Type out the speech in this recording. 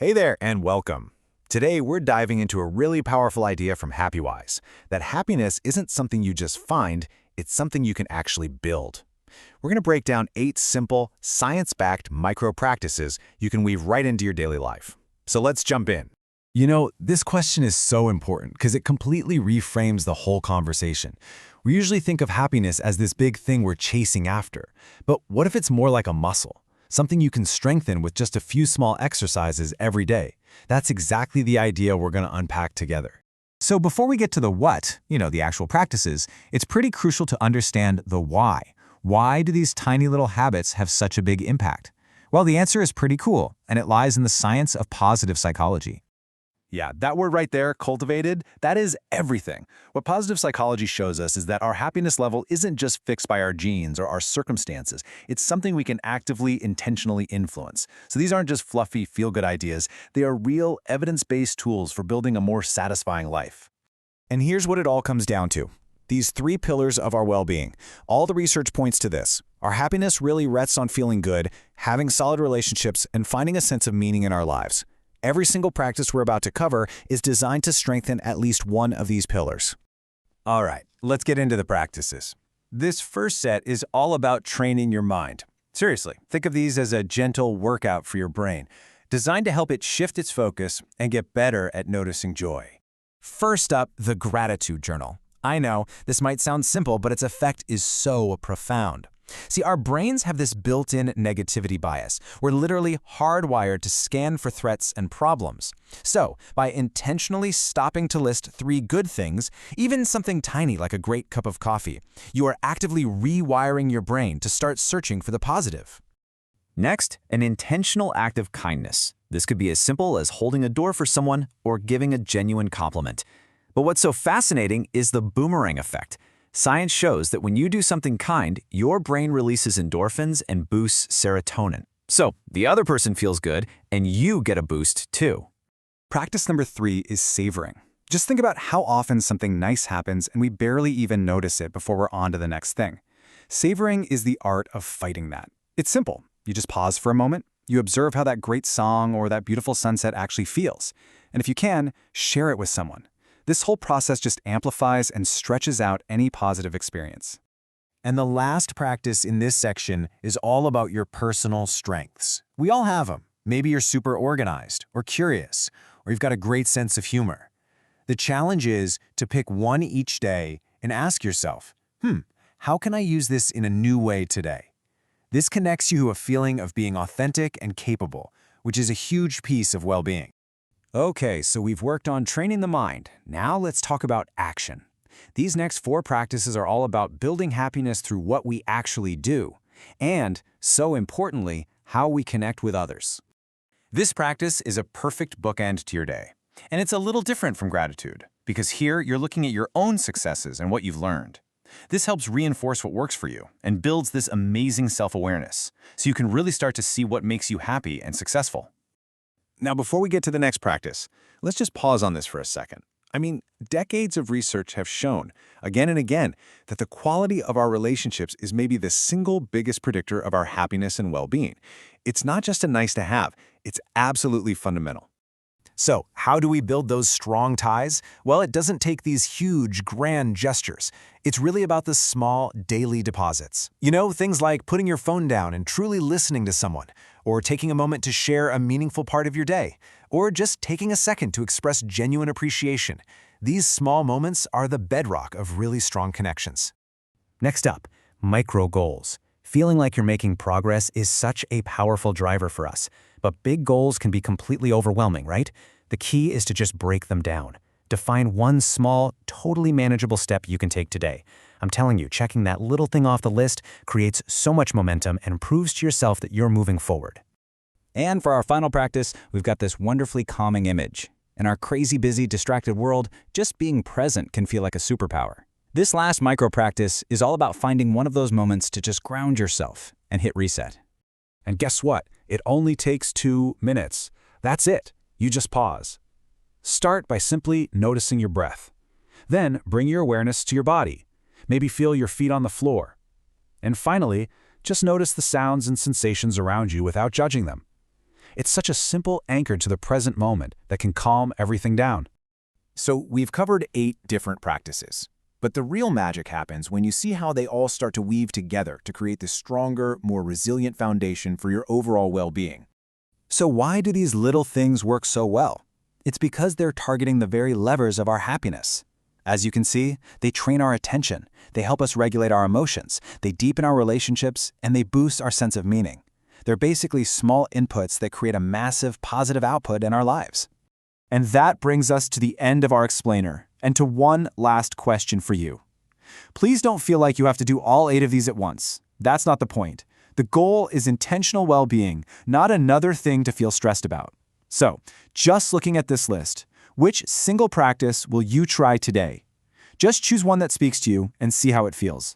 Hey there and welcome. Today we're diving into a really powerful idea from Happywise, that happiness isn't something you just find, it's something you can actually build. We're going to break down 8 simple, science-backed micro-practices you can weave right into your daily life. So let's jump in. This question is so important because it completely reframes the whole conversation. We usually think of happiness as this big thing we're chasing after. But what if it's more like a muscle? Something you can strengthen with just a few small exercises every day. That's exactly the idea we're going to unpack together. So before we get to the what, the actual practices, it's pretty crucial to understand the why. Why do these tiny little habits have such a big impact? Well, the answer is pretty cool, and it lies in the science of positive psychology. Yeah, that word right there, cultivated, that is everything. What positive psychology shows us is that our happiness level isn't just fixed by our genes or our circumstances. It's something we can actively, intentionally influence. So these aren't just fluffy, feel-good ideas. They are real, evidence-based tools for building a more satisfying life. And here's what it all comes down to. These 3 pillars of our well-being. All the research points to this. Our happiness really rests on feeling good, having solid relationships, and finding a sense of meaning in our lives. Every single practice we're about to cover is designed to strengthen at least one of these pillars. All right, let's get into the practices. This first set is all about training your mind. Seriously, think of these as a gentle workout for your brain, designed to help it shift its focus and get better at noticing joy. First up, the gratitude journal. I know, this might sound simple, but its effect is so profound. See, our brains have this built-in negativity bias. We're literally hardwired to scan for threats and problems. So, by intentionally stopping to list 3 good things, even something tiny like a great cup of coffee, you are actively rewiring your brain to start searching for the positive. Next, an intentional act of kindness. This could be as simple as holding a door for someone or giving a genuine compliment. But what's so fascinating is the boomerang effect. Science shows that when you do something kind, your brain releases endorphins and boosts serotonin. So the other person feels good, and you get a boost too. Practice number 3 is savoring. Just think about how often something nice happens and we barely even notice it before we're on to the next thing. Savoring is the art of fighting that. It's simple. You just pause for a moment, you observe how that great song or that beautiful sunset actually feels. And if you can, share it with someone. This whole process just amplifies and stretches out any positive experience. And the last practice in this section is all about your personal strengths. We all have them. Maybe you're super organized or curious, or you've got a great sense of humor. The challenge is to pick one each day and ask yourself, how can I use this in a new way today? This connects you to a feeling of being authentic and capable, which is a huge piece of well-being. Okay, so we've worked on training the mind. Now let's talk about action. These next 4 practices are all about building happiness through what we actually do, and, so importantly, how we connect with others. This practice is a perfect bookend to your day. And it's a little different from gratitude, because here you're looking at your own successes and what you've learned. This helps reinforce what works for you and builds this amazing self-awareness, so you can really start to see what makes you happy and successful. Now, before we get to the next practice, let's just pause on this for a second. Decades of research have shown, again and again, that the quality of our relationships is maybe the single biggest predictor of our happiness and well-being. It's not just a nice to have, it's absolutely fundamental. So, how do we build those strong ties? Well, it doesn't take these huge, grand gestures. It's really about the small, daily deposits. Things like putting your phone down and truly listening to someone, or taking a moment to share a meaningful part of your day, or just taking a second to express genuine appreciation. These small moments are the bedrock of really strong connections. Next up, micro goals. Feeling like you're making progress is such a powerful driver for us, but big goals can be completely overwhelming, right? The key is to just break them down. Define one small, totally manageable step you can take today. I'm telling you, checking that little thing off the list creates so much momentum and proves to yourself that you're moving forward. And for our final practice, we've got this wonderfully calming image. In our crazy, busy, distracted world, just being present can feel like a superpower. This last micro practice is all about finding one of those moments to just ground yourself and hit reset. And guess what? It only takes 2 minutes. That's it. You just pause. Start by simply noticing your breath. Then bring your awareness to your body. Maybe feel your feet on the floor. And finally, just notice the sounds and sensations around you without judging them. It's such a simple anchor to the present moment that can calm everything down. So we've covered 8 different practices. But the real magic happens when you see how they all start to weave together to create this stronger, more resilient foundation for your overall well-being. So why do these little things work so well? It's because they're targeting the very levers of our happiness. As you can see, they train our attention, they help us regulate our emotions, they deepen our relationships, and they boost our sense of meaning. They're basically small inputs that create a massive positive output in our lives. And that brings us to the end of our explainer, and to one last question for you. Please don't feel like you have to do all 8 of these at once. That's not the point. The goal is intentional well-being, not another thing to feel stressed about. So, just looking at this list, which single practice will you try today? Just choose one that speaks to you and see how it feels.